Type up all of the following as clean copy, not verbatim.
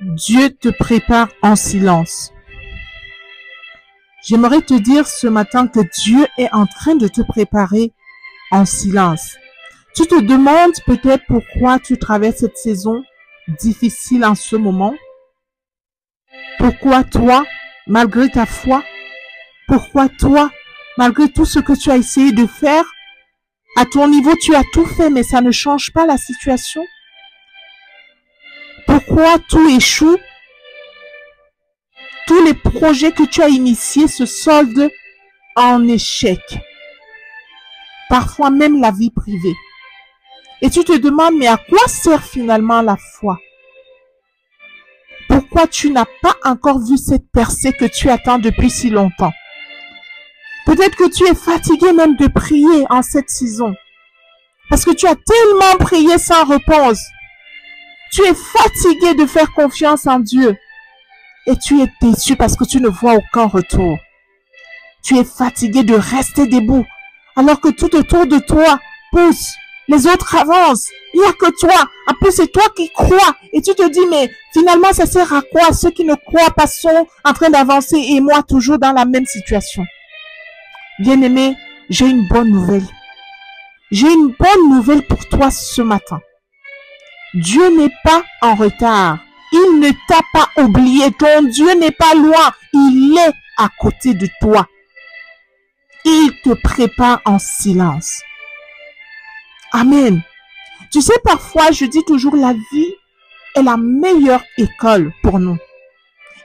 Dieu te prépare en silence. J'aimerais te dire ce matin que Dieu est en train de te préparer en silence. Tu te demandes peut-être pourquoi tu traverses cette saison difficile en ce moment. Pourquoi toi, malgré ta foi, pourquoi toi, malgré tout ce que tu as essayé de faire, à ton niveau, tu as tout fait, mais ça ne change pas la situation. Pourquoi tout échoue? Tous les projets que tu as initiés se soldent en échec. Parfois même la vie privée. Et tu te demandes, mais à quoi sert finalement la foi? Pourquoi tu n'as pas encore vu cette percée que tu attends depuis si longtemps? Peut-être que tu es fatigué même de prier en cette saison. Parce que tu as tellement prié sans réponse. Tu es fatigué de faire confiance en Dieu. Et tu es déçu parce que tu ne vois aucun retour. Tu es fatigué de rester debout. Alors que tout autour de toi pousse. Les autres avancent. Il n'y a que toi. En plus, c'est toi qui crois. Et tu te dis, mais finalement, ça sert à quoi? Ceux qui ne croient pas sont en train d'avancer et moi toujours dans la même situation. Bien-aimé, j'ai une bonne nouvelle. J'ai une bonne nouvelle pour toi ce matin. Dieu n'est pas en retard. Il ne t'a pas oublié. Ton Dieu n'est pas loin. Il est à côté de toi. Il te prépare en silence. Amen. Tu sais, parfois, je dis toujours, la vie est la meilleure école pour nous.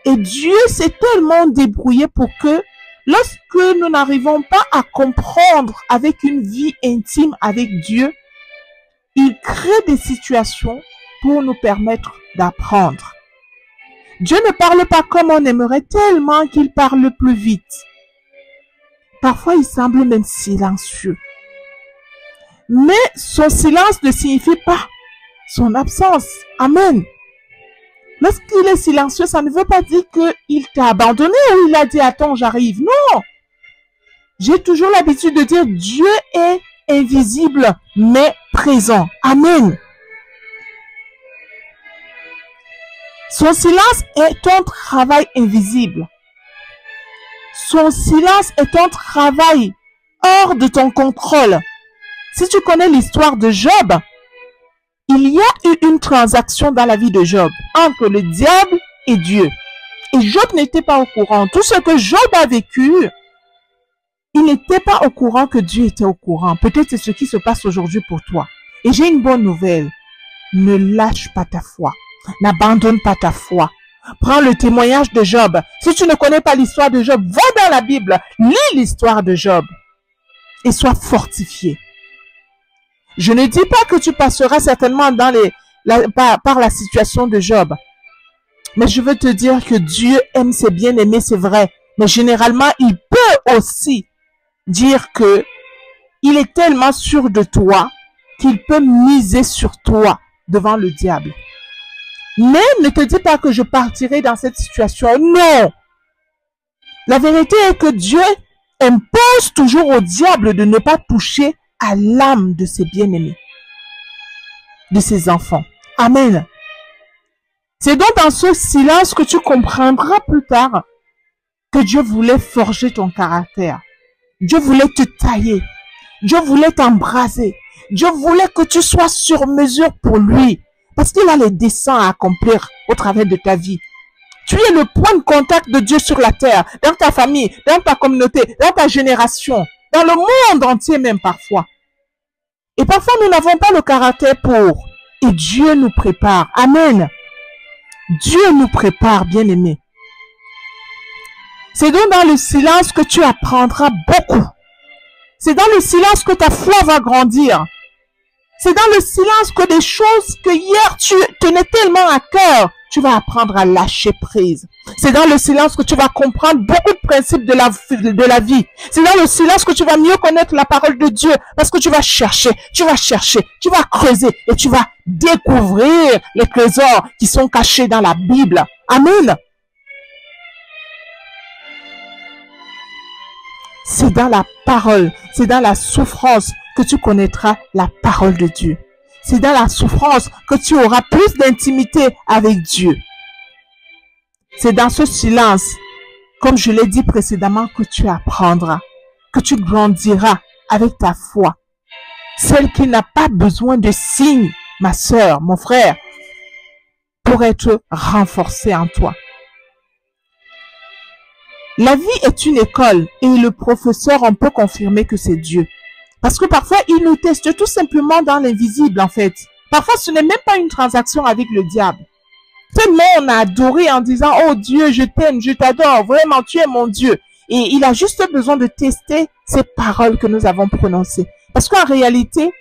Et Dieu s'est tellement débrouillé pour que lorsque nous n'arrivons pas à comprendre avec une vie intime avec Dieu, il crée des situations pour nous permettre d'apprendre. Dieu ne parle pas comme on aimerait, tellement qu'il parle plus vite. Parfois, il semble même silencieux. Mais son silence ne signifie pas son absence. Amen. Lorsqu'il est silencieux, ça ne veut pas dire qu'il t'a abandonné ou il a dit « Attends, j'arrive ». Non. J'ai toujours l'habitude de dire « Dieu est invisible, mais présent ». Amen. Son silence est un travail invisible. Son silence est un travail hors de ton contrôle. Si tu connais l'histoire de Job, il y a eu une transaction dans la vie de Job entre le diable et Dieu. Et Job n'était pas au courant. Tout ce que Job a vécu, il n'était pas au courant que Dieu était au courant. Peut-être c'est ce qui se passe aujourd'hui pour toi. Et j'ai une bonne nouvelle. Ne lâche pas ta foi. N'abandonne pas ta foi. Prends le témoignage de Job. Si tu ne connais pas l'histoire de Job, va dans la Bible. Lis l'histoire de Job. Et sois fortifié. Je ne dis pas que tu passeras certainement par la situation de Job. Mais je veux te dire que Dieu aime ses bien-aimés, c'est vrai. Mais généralement, il peut aussi dire que il est tellement sûr de toi qu'il peut miser sur toi devant le diable. Mais ne te dis pas que je partirai dans cette situation. Non! La vérité est que Dieu impose toujours au diable de ne pas toucher à l'âme de ses bien-aimés, de ses enfants. Amen. C'est donc dans ce silence que tu comprendras plus tard que Dieu voulait forger ton caractère. Dieu voulait te tailler. Dieu voulait t'embraser. Dieu voulait que tu sois sur mesure pour lui. Parce qu'il a les desseins à accomplir au travers de ta vie. Tu es le point de contact de Dieu sur la terre, dans ta famille, dans ta communauté, dans ta génération, dans le monde entier même parfois. Et parfois, nous n'avons pas le caractère pour. Et Dieu nous prépare. Amen. Dieu nous prépare, bien-aimés. C'est donc dans le silence que tu apprendras beaucoup. C'est dans le silence que ta foi va grandir. C'est dans le silence que des choses que hier tu tenais tellement à cœur, tu vas apprendre à lâcher prise. C'est dans le silence que tu vas comprendre beaucoup de principes de la vie. C'est dans le silence que tu vas mieux connaître la parole de Dieu parce que tu vas chercher, tu vas creuser et tu vas découvrir les trésors qui sont cachés dans la Bible. Amen. C'est dans la parole, c'est dans la souffrance que tu connaîtras la parole de Dieu. C'est dans la souffrance que tu auras plus d'intimité avec Dieu. C'est dans ce silence, comme je l'ai dit précédemment, que tu apprendras, que tu grandiras avec ta foi. Celle qui n'a pas besoin de signes, ma sœur, mon frère, pour être renforcée en toi. La vie est une école et le professeur, on peut confirmer que c'est Dieu. Parce que parfois, il nous teste tout simplement dans l'invisible, en fait. Parfois, ce n'est même pas une transaction avec le diable. Tellement on a adoré en disant, oh Dieu, je t'aime, je t'adore, vraiment, tu es mon Dieu. Et il a juste besoin de tester ces paroles que nous avons prononcées. Parce qu'en réalité,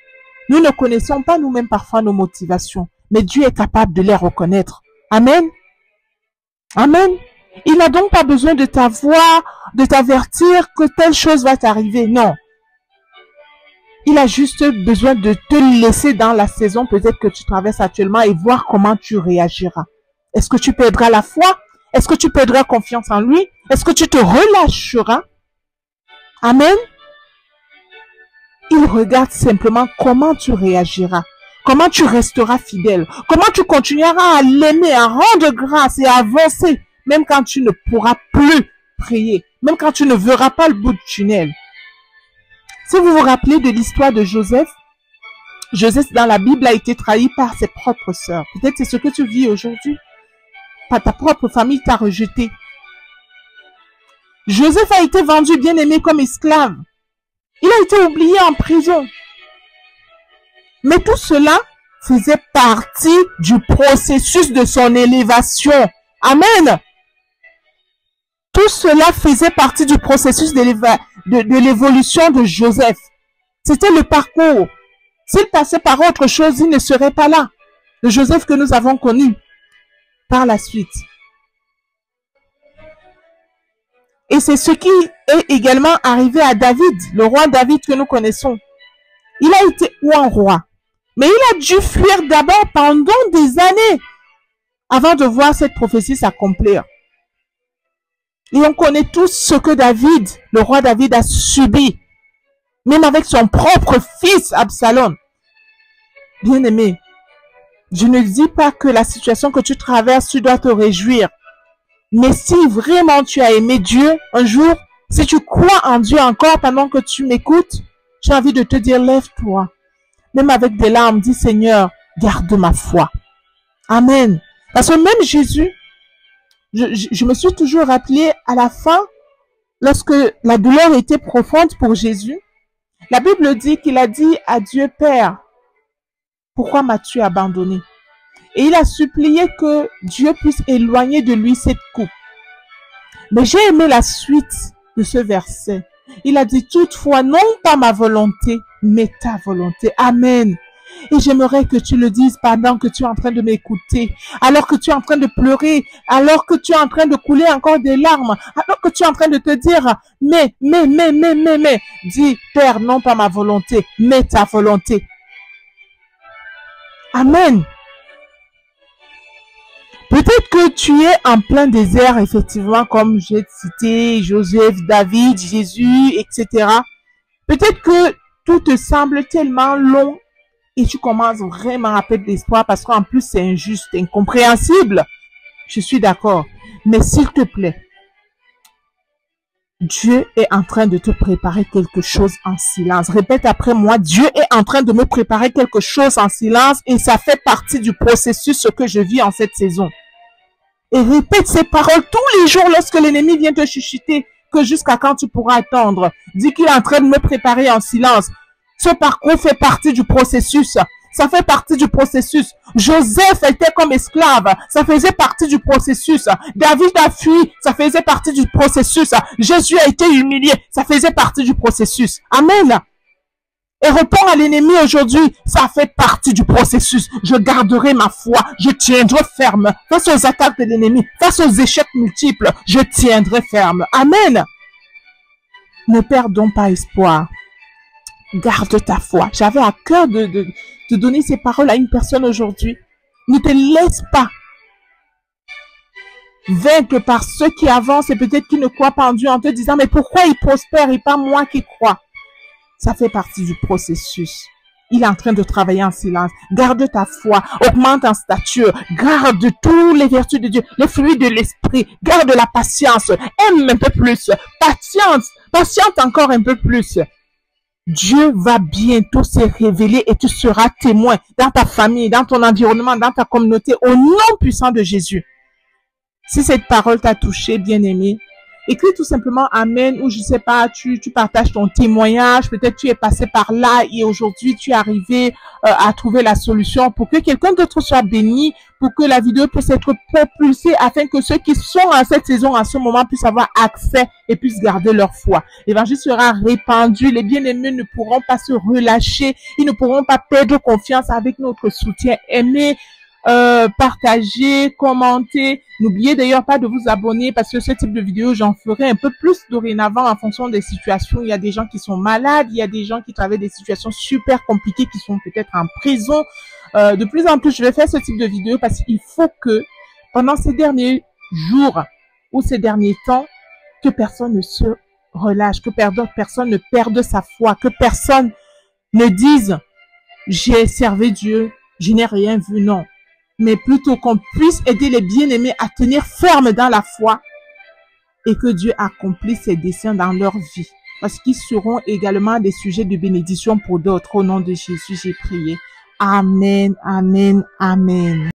nous ne connaissons pas nous-mêmes parfois nos motivations, mais Dieu est capable de les reconnaître. Amen. Amen. Il n'a donc pas besoin de t'avoir, de t'avertir que telle chose va t'arriver. Non. Il a juste besoin de te laisser dans la saison peut-être que tu traverses actuellement et voir comment tu réagiras. Est-ce que tu perdras la foi? Est-ce que tu perdras confiance en lui? Est-ce que tu te relâcheras? Amen. Il regarde simplement comment tu réagiras, comment tu resteras fidèle, comment tu continueras à l'aimer, à rendre grâce et à avancer, même quand tu ne pourras plus prier, même quand tu ne verras pas le bout du tunnel. Si vous vous rappelez de l'histoire de Joseph, Joseph dans la Bible a été trahi par ses propres sœurs. Peut-être c'est ce que tu vis aujourd'hui. Ta propre famille t'a rejeté. Joseph a été vendu, bien aimé, comme esclave. Il a été oublié en prison. Mais tout cela faisait partie du processus de son élévation. Amen. Tout cela faisait partie du processus de l'évolution de Joseph. C'était le parcours. S'il passait par autre chose, il ne serait pas là. Le Joseph que nous avons connu par la suite. Et c'est ce qui est également arrivé à David, le roi David que nous connaissons. Il a été roi, mais il a dû fuir d'abord pendant des années avant de voir cette prophétie s'accomplir. Et on connaît tous ce que David, le roi David, a subi, même avec son propre fils Absalom. Bien-aimé, je ne dis pas que la situation que tu traverses, tu dois te réjouir. Mais si vraiment tu as aimé Dieu, un jour, si tu crois en Dieu encore pendant que tu m'écoutes, j'ai envie de te dire, lève-toi. Même avec des larmes, dis Seigneur, garde ma foi. Amen. Parce que même Jésus, je me suis toujours rappelé à la fin, lorsque la douleur était profonde pour Jésus, la Bible dit qu'il a dit à Dieu, Père, pourquoi m'as-tu abandonné? Et il a supplié que Dieu puisse éloigner de lui cette coupe. Mais j'ai aimé la suite de ce verset. Il a dit, toutefois, non pas ma volonté, mais ta volonté. Amen. Et j'aimerais que tu le dises pendant que tu es en train de m'écouter, alors que tu es en train de pleurer, alors que tu es en train de couler encore des larmes, alors que tu es en train de te dire, mais, dis, Père, non pas ma volonté, mais ta volonté. Amen. Peut-être que tu es en plein désert, effectivement, comme j'ai cité Joseph, David, Jésus, etc. Peut-être que tout te semble tellement long et tu commences vraiment à perdre l'espoir parce qu'en plus c'est injuste, incompréhensible. Je suis d'accord. Mais s'il te plaît, Dieu est en train de te préparer quelque chose en silence. Répète après moi, Dieu est en train de me préparer quelque chose en silence et ça fait partie du processus ce que je vis en cette saison. Et répète ces paroles tous les jours lorsque l'ennemi vient te chuchoter que jusqu'à quand tu pourras attendre. Dis qu'il est en train de me préparer en silence. Ce parcours fait partie du processus. Ça fait partie du processus. Joseph était comme esclave. Ça faisait partie du processus. David a fui. Ça faisait partie du processus. Jésus a été humilié. Ça faisait partie du processus. Amen. Et réponds à l'ennemi aujourd'hui, ça fait partie du processus. Je garderai ma foi, je tiendrai ferme face aux attaques de l'ennemi, face aux échecs multiples, je tiendrai ferme. Amen. Ne perdons pas espoir. Garde ta foi. J'avais à cœur de donner ces paroles à une personne aujourd'hui. Ne te laisse pas vaincre par ceux qui avancent et peut-être qui ne croient pas en Dieu en te disant, mais pourquoi ils prospèrent et pas moi qui crois? Ça fait partie du processus. il est en train de travailler en silence. Garde ta foi, augmente en stature, garde tous les vertus de Dieu, les fruits de l'esprit, garde la patience, aime un peu plus, patiente encore un peu plus. Dieu va bientôt se révéler et tu seras témoin dans ta famille, dans ton environnement, dans ta communauté, au nom puissant de Jésus. Si cette parole t'a touché, bien-aimé, écris tout simplement Amen ou je sais pas, tu partages ton témoignage, peut-être tu es passé par là et aujourd'hui tu es arrivé à trouver la solution pour que quelqu'un d'autre soit béni, pour que la vidéo puisse être propulsée afin que ceux qui sont en cette saison en ce moment puissent avoir accès et puissent garder leur foi. L'évangile sera répandu, les bien-aimés ne pourront pas se relâcher, ils ne pourront pas perdre confiance avec notre soutien. Aimez, partagez, commentez. N'oubliez d'ailleurs pas de vous abonner parce que ce type de vidéo, j'en ferai un peu plus dorénavant en fonction des situations. Il y a des gens qui sont malades, il y a des gens qui traversent des situations super compliquées, qui sont peut-être en prison. De plus en plus, je vais faire ce type de vidéo parce qu'il faut que pendant ces derniers jours ou ces derniers temps, que personne ne se relâche, que personne ne perde sa foi, que personne ne dise « j'ai servi Dieu, je n'ai rien vu », non. Mais plutôt qu'on puisse aider les bien-aimés à tenir ferme dans la foi et que Dieu accomplisse ses desseins dans leur vie. Parce qu'ils seront également des sujets de bénédiction pour d'autres. Au nom de Jésus, j'ai prié. Amen, amen, amen.